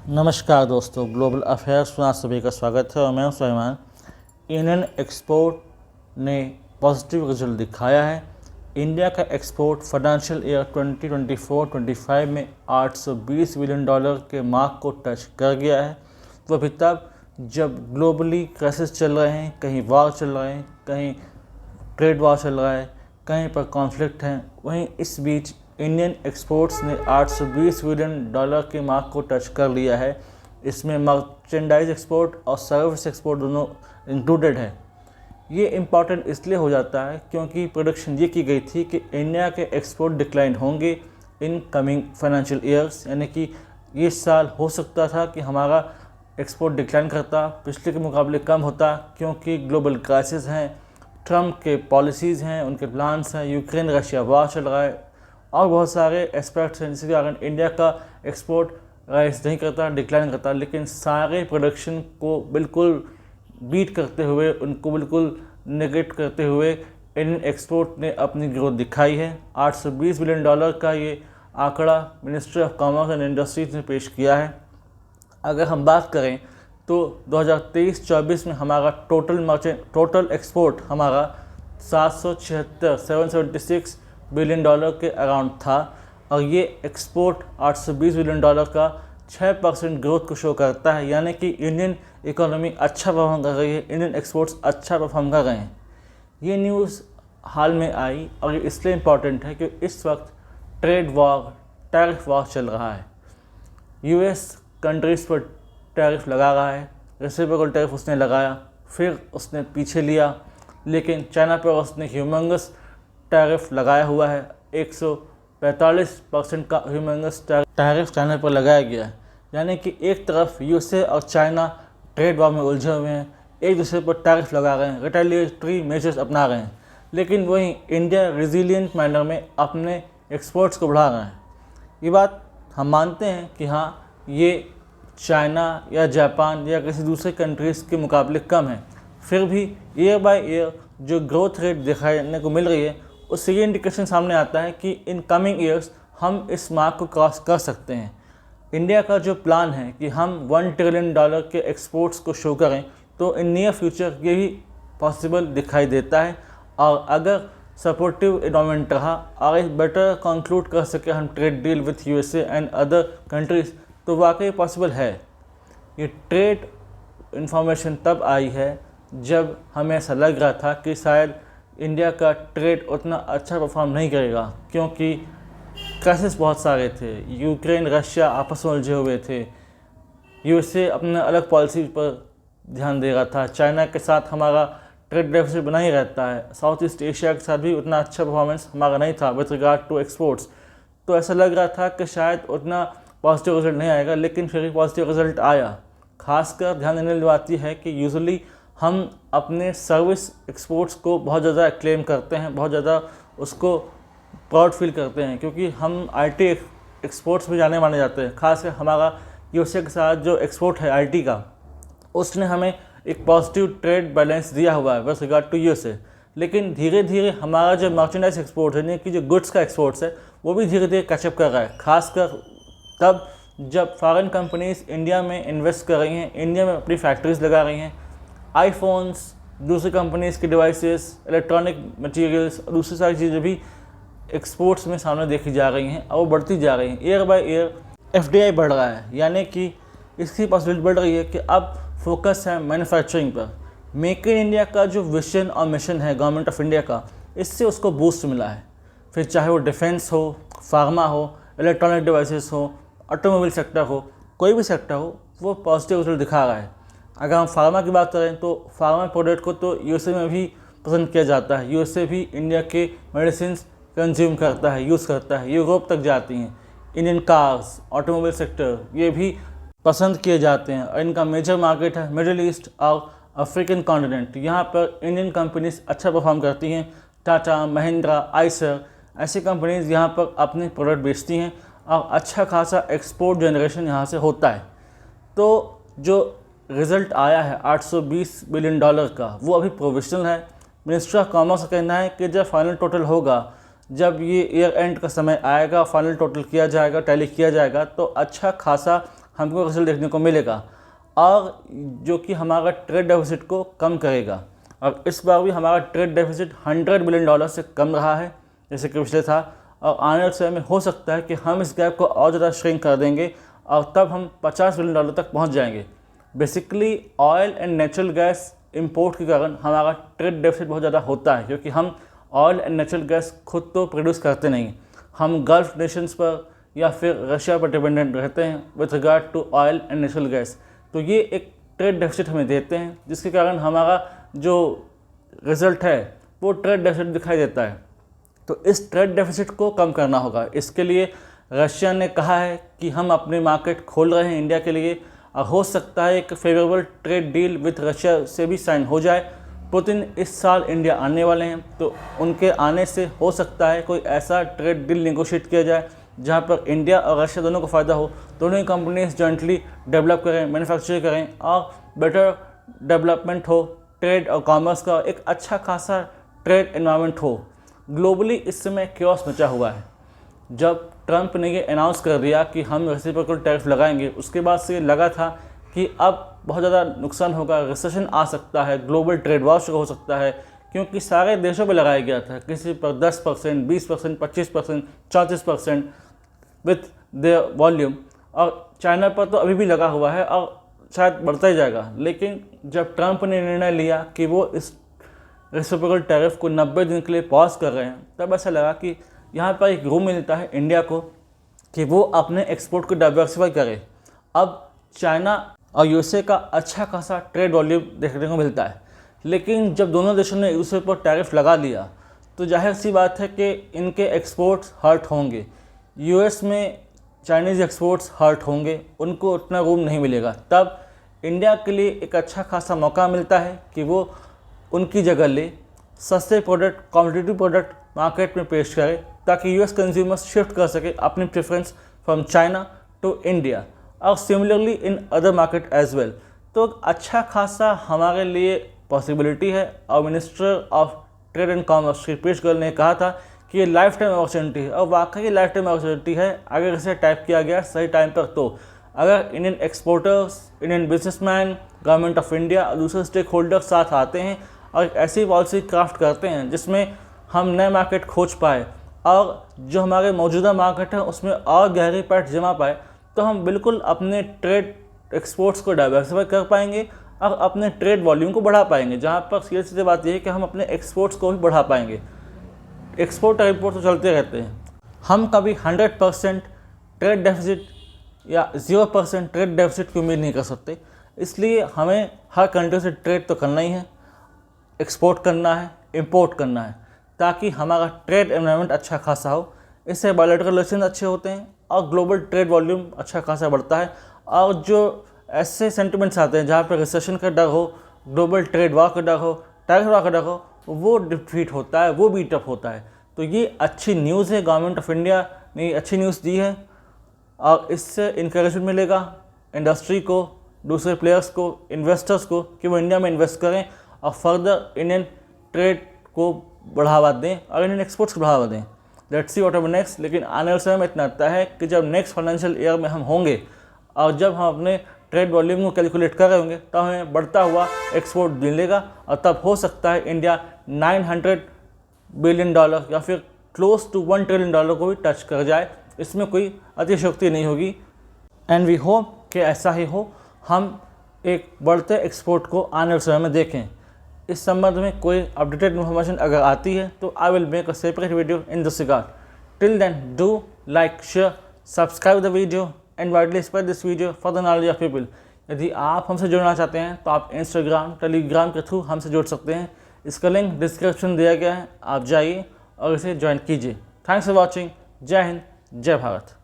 नमस्कार दोस्तों, global affairs में आप सभी का स्वागत है और मैं हूं सुलेमान। इंडियन एक्सपोर्ट ने पॉजिटिव रिजल्ट दिखाया है। इंडिया का एक्सपोर्ट फाइनेंशियल ईयर 2024-25 में $820 बिलियन के मार्क को टच कर गया है। वो भी तब जब ग्लोबली क्राइसिस चल रहे हैं, कहीं वार चल रहे हैं, कहीं ट्रेड वार चल रहा है, कहीं पर कॉन्फ्लिक्ट हैं। वहीं इस बीच इंडियन एक्सपोर्ट्स ने $820 बिलियन के मार्क को टच कर लिया है। इसमें मर्चेंडाइज एक्सपोर्ट और सर्विस एक्सपोर्ट दोनों इंक्लूडेड है। ये इम्पॉर्टेंट इसलिए हो जाता है क्योंकि प्रोडिक्शन ये की गई थी कि इंडिया के एक्सपोर्ट डिक्लाइन होंगे इन कमिंग फाइनेंशियल ईयर्स, यानी कि ये साल हो सकता था कि हमारा एक्सपोर्ट डिक्लाइन करता, पिछले के मुकाबले कम होता, क्योंकि ग्लोबल क्राइसिस हैं, ट्रम्प के पॉलिसीज़ हैं, उनके प्लान्स हैं, यूक्रेन रशिया वार चल रहा है और बहुत सारे एस्पेक्ट्स हैं जिसके कारण इंडिया का एक्सपोर्ट राइज नहीं करता, डिक्लाइन करता। लेकिन सारे प्रोडक्शन को बिल्कुल बीट करते हुए, उनको बिल्कुल नेगेट करते हुए इंडियन एक्सपोर्ट ने अपनी ग्रोथ दिखाई है। $820 बिलियन का ये आंकड़ा ministry of commerce and industries ने पेश किया है। अगर हम बात करें तो 2023-24 में हमारा टोटल एक्सपोर्ट हमारा 776 बिलियन डॉलर के अराउंड था और ये एक्सपोर्ट $820 बिलियन का 6% ग्रोथ को शो करता है, यानी कि इंडियन इकोनॉमी अच्छा परफॉर्म कर रही है, इंडियन एक्सपोर्ट्स अच्छा परफॉर्म कर रहे हैं। ये न्यूज़ हाल में आई और ये इसलिए इम्पॉर्टेंट है कि इस वक्त ट्रेड वॉर, टैरिफ वॉर चल रहा है। यूएस कंट्रीज़ पर टैरिफ लगा रहा है, रेसिप्रोकल टैरिफ उसने लगाया, फिर उसने पीछे लिया, लेकिन चाइना पर उसने ह्यूमंगस टैरिफ लगाया हुआ है। 145% का ह्यूमंगस टैरिफ चाइना पर लगाया गया है। यानी कि एक तरफ यूएसए और चाइना ट्रेड वॉर में उलझे हुए हैं, एक दूसरे पर टैरिफ लगा रहे हैं, रिटेलिएटरी मेजर्स अपना रहे हैं, लेकिन वहीं इंडिया रिजिलियंट मैनर में अपने एक्सपोर्ट्स को बढ़ा रहे हैं। ये बात हम मानते हैं कि हाँ, ये चाइना या जापान या किसी दूसरे कंट्रीज़ के मुकाबले कम है, फिर भी ईयर बाय ईयर जो ग्रोथ रेट दिखाने को मिल रही है, उससे ये इंडिकेशन सामने आता है कि इन कमिंग ईयर्स हम इस मार्क को क्रॉस कर सकते हैं। इंडिया का जो प्लान है कि हम $1 ट्रिलियन के एक्सपोर्ट्स को शो करें, तो इन नियर फ्यूचर ये भी पॉसिबल दिखाई देता है। और अगर सपोर्टिव इन्वायरमेंट रहा और एक बेटर कंक्लूड कर सके हम trade deal with USA and other countries, तो वाकई पॉसिबल है। ये ट्रेड इंफॉर्मेशन तब आई है जब हमें ऐसा लग रहा था कि शायद इंडिया का ट्रेड उतना अच्छा परफॉर्म नहीं करेगा, क्योंकि क्राइसिस बहुत सारे थे, यूक्रेन रशिया आपस में उलझे हुए थे, यूएसए अपने अलग पॉलिसी पर ध्यान दे रहा था, चाइना के साथ हमारा ट्रेड डेफिसिट बना ही रहता है, साउथ ईस्ट एशिया के साथ भी उतना अच्छा परफॉर्मेंस हमारा नहीं था विद रिगार्ड टू एक्सपोर्ट्स। तो ऐसा लग रहा था कि शायद उतना पॉजिटिव रिजल्ट नहीं आएगा, लेकिन फिर भी पॉजिटिव रिजल्ट आया। खासकर ध्यान देने वाली बात यह है कि यूजुअली हम अपने सर्विस एक्सपोर्ट्स को बहुत ज़्यादा क्लेम करते हैं, बहुत ज़्यादा उसको प्राउड फील करते हैं, क्योंकि हम आईटी एक्सपोर्ट्स में जाने माने जाते हैं। खासकर हमारा यूएसए के साथ जो एक्सपोर्ट है आईटी का, उसने हमें एक पॉजिटिव ट्रेड बैलेंस दिया हुआ है विद रिगार्ड टू यूएसए। लेकिन धीरे धीरे हमारा जो मर्चेंडाइज एक्सपोर्ट है, यानी कि जो गुड्स का एक्सपोर्ट्स है, वो भी धीरे धीरे कैचअप कर रहा है। खासकर तब जब फॉरेन कंपनीज इंडिया में इन्वेस्ट कर रही हैं, इंडिया में अपनी फैक्ट्रीज लगा रही हैं, आईफोन्स, दूसरी कंपनीज़ के डिवाइसेस, इलेक्ट्रॉनिक मटेरियल्स और दूसरी सारी चीज़ें भी एक्सपोर्ट्स में सामने देखी जा रही हैं और वो बढ़ती जा रही हैं। ईयर बाय ईयर एफडीआई बढ़ रहा है, यानी कि इसकी पॉसिबिलिटी बढ़ रही है कि अब फोकस है मैन्युफैक्चरिंग पर। मेक इन इंडिया का जो विजन और मिशन है गवर्नमेंट ऑफ इंडिया का, इससे उसको बूस्ट मिला है। फिर चाहे वो डिफेंस हो, फार्मा हो, इलेक्ट्रॉनिक डिवाइसेस हो, ऑटोमोबाइल सेक्टर हो, कोई भी सेक्टर हो, वो पॉजिटिव रिजल्ट दिखा रहा है। अगर हम फार्मा की बात करें तो फार्मा प्रोडक्ट को तो यूएसए में भी पसंद किया जाता है, यूएसए भी इंडिया के मेडिसिन कंज्यूम करता है, यूज़ करता है, यूरोप तक जाती हैं। इंडियन कार्स, ऑटोमोबाइल सेक्टर, ये भी पसंद किए जाते हैं और इनका मेजर मार्केट है मिडिल ईस्ट और अफ्रीकन कॉन्टिनेंट। यहाँ पर इंडियन कंपनीज अच्छा परफॉर्म करती हैं। टाटा, महिंद्रा, आइसर, ऐसी कंपनीज यहाँ पर अपने प्रोडक्ट बेचती हैं और अच्छा खासा एक्सपोर्ट जनरेशन यहाँ से होता है। तो जो रिज़ल्ट आया है $820 बिलियन का, वो अभी प्रोविजनल है। मिनिस्ट्री ऑफ कॉमर्स का कहना है कि जब फाइनल टोटल होगा, जब ये ईयर एंड का समय आएगा, फाइनल टोटल किया जाएगा, टैली किया जाएगा, तो अच्छा खासा हमको रिजल्ट देखने को मिलेगा, और जो कि हमारा ट्रेड डेफिसिट को कम करेगा। और इस बार भी हमारा ट्रेड डेफिसिट $100 बिलियन से कम रहा है जैसे कि पिछले था, और आने वाले समय में हो सकता है कि हम इस गैप को और ज़्यादा श्रिंक कर देंगे और तब हम $50 बिलियन तक पहुंच जाएंगे। Basically oil and natural gas import के कारण हमारा ट्रेड डेफिसिट बहुत ज़्यादा होता है, क्योंकि हम ऑयल एंड नेचुरल गैस खुद तो प्रोड्यूस करते नहीं, हम गल्फ नेशंस पर या फिर रशिया पर डिपेंडेंट रहते हैं with regard to oil and natural gas. तो ये एक ट्रेड डेफिसिट हमें देते हैं, जिसके कारण हमारा जो रिज़ल्ट है वो ट्रेड डेफिसिट दिखाई देता है। तो इस ट्रेड डेफिसिट को कम करना होगा। इसके लिए रशिया ने कहा है कि हम अपनी मार्केट खोल रहे हैं इंडिया के लिए, और हो सकता है एक favourable trade deal with Russia से भी साइन हो जाए। पुतिन इस साल इंडिया आने वाले हैं, तो उनके आने से हो सकता है कोई ऐसा ट्रेड डील नेगोशिएट किया जाए जहां पर इंडिया और रशिया दोनों को फ़ायदा हो, दोनों ही कंपनीज जॉइंटली डेवलप करें, मैन्युफैक्चर करें और बेटर डेवलपमेंट हो, ट्रेड और कॉमर्स का एक अच्छा खासा ट्रेड एनवायरनमेंट हो। ग्लोबली इस समय क्योस मचा हुआ है। जब ट्रंप ने ये अनाउंस कर दिया कि हम रेसिप्रोकल टैरिफ लगाएंगे, उसके बाद से लगा था कि अब बहुत ज़्यादा नुकसान होगा, रिसेशन आ सकता है, ग्लोबल ट्रेड वॉर शुरू हो सकता है, क्योंकि सारे देशों पर लगाया गया था, किसी पर 10%, 20%, 25%, 34% विथ द वॉल्यूम, और चाइना पर तो अभी भी लगा हुआ है और शायद बढ़ता ही जाएगा। लेकिन जब ट्रंप ने निर्णय लिया कि वो इस रेसिप्रोकल टैरिफ को 90 दिन के लिए पॉज कर रहे हैं, तब ऐसा लगा कि यहाँ पर एक रूम मिलता है इंडिया को कि वो अपने एक्सपोर्ट को डाइवर्सिफाई करे। अब चाइना और यूएसए का अच्छा खासा ट्रेड वॉल्यूम देखने को मिलता है, लेकिन जब दोनों देशों ने यूएसए पर टैरिफ लगा लिया तो जाहिर सी बात है कि इनके एक्सपोर्ट्स हर्ट होंगे। यूएस में चाइनीज़ एक्सपोर्ट्स हर्ट होंगे, उनको उतना रूम नहीं मिलेगा। तब इंडिया के लिए एक अच्छा खासा मौका मिलता है कि वो उनकी जगह ले सस्ते प्रोडक्ट, कॉम्पिटिटिव प्रोडक्ट मार्केट में पेश करे, ताकि यूएस कंज्यूमर्स शिफ्ट कर सके अपनी preference from China to India, और similarly in other market as well. तो अच्छा खासा हमारे लिए पॉसिबिलिटी है। और minister of trade and commerce Shri Piyush Goyal ने कहा था कि ये लाइफ टाइम अपॉर्चुनिटी है, और वाकई लाइफ टाइम अपॉर्चुनिटी है अगर इसे टाइप किया गया सही टाइम पर। तो अगर Indian exporters, Indian businessman, government of India और दूसरे स्टेक होल्डर साथ आते हैं और एक ऐसी पॉलिसी क्राफ्ट करते हैं जिसमें हम नए मार्केट खोज पाए और जो हमारे मौजूदा मार्केट है उसमें और गहरी पैठ जमा पाए, तो हम बिल्कुल अपने ट्रेड एक्सपोर्ट्स को डाइवर्सिफाई कर पाएंगे और अपने ट्रेड वॉल्यूम को बढ़ा पाएंगे। जहाँ पर सीधी बात यह है कि हम अपने एक्सपोर्ट्स को भी बढ़ा पाएंगे। एक्सपोर्ट और इम्पोर्ट तो चलते रहते हैं, हम कभी 100% ट्रेड डेफिसिट या 0% ट्रेड डेफिसिट की उम्मीद नहीं कर सकते। इसलिए हमें हर कंट्री से ट्रेड तो करना ही है, एक्सपोर्ट करना है, इंपोर्ट करना है, ताकि हमारा ट्रेड एनवायरनमेंट अच्छा खासा हो। इससे बायलैटरल रिलेशन अच्छे होते हैं और ग्लोबल ट्रेड वॉल्यूम अच्छा खासा बढ़ता है। और जो ऐसे सेंटिमेंट्स आते हैं जहाँ पर रिसेशन का डर हो, ग्लोबल ट्रेड वॉर का डर हो, टैरिफ वॉर का डर हो, वो डिफीट होता है, वो बीटअप होता है। तो ये अच्छी न्यूज़ है, गवर्नमेंट ऑफ इंडिया ने अच्छी न्यूज़ दी है और इससे इंकरेजमेंट मिलेगा इंडस्ट्री को, दूसरे प्लेयर्स को, इन्वेस्टर्स को कि वो इंडिया में इन्वेस्ट करें और फर्दर इंडियन ट्रेड को बढ़ावा दें और इंडियन एक्सपोर्ट्स को बढ़ावा दें। Let's see what happen next. लेकिन आने वाले समय में इतना आता है कि जब नेक्स्ट फाइनेंशियल ईयर में हम होंगे और जब हम अपने ट्रेड वॉल्यूम को कैलकुलेट कर रहे होंगे, तब हमें बढ़ता हुआ एक्सपोर्ट मिलेगा और तब हो सकता है इंडिया $900 बिलियन या फिर क्लोज टू $1 ट्रिलियन को भी टच कर जाए। इसमें कोई अतिशयोक्ति नहीं होगी एंड वी होप कि ऐसा ही हो, हम एक बढ़ते एक्सपोर्ट को आने वाले समय में देखें। इस संबंध में कोई अपडेटेड इन्फॉर्मेशन अगर आती है तो I will make a separate video in this regard. Till then do like, share, subscribe the video and widely spread this video for the knowledge of people. यदि आप हमसे जुड़ना चाहते हैं तो आप इंस्टाग्राम, टेलीग्राम के थ्रू हमसे जुड़ सकते हैं। इसका लिंक डिस्क्रिप्शन दिया गया है, आप जाइए और इसे ज्वाइन कीजिए। Thanks for watching. जय हिंद, जय भारत।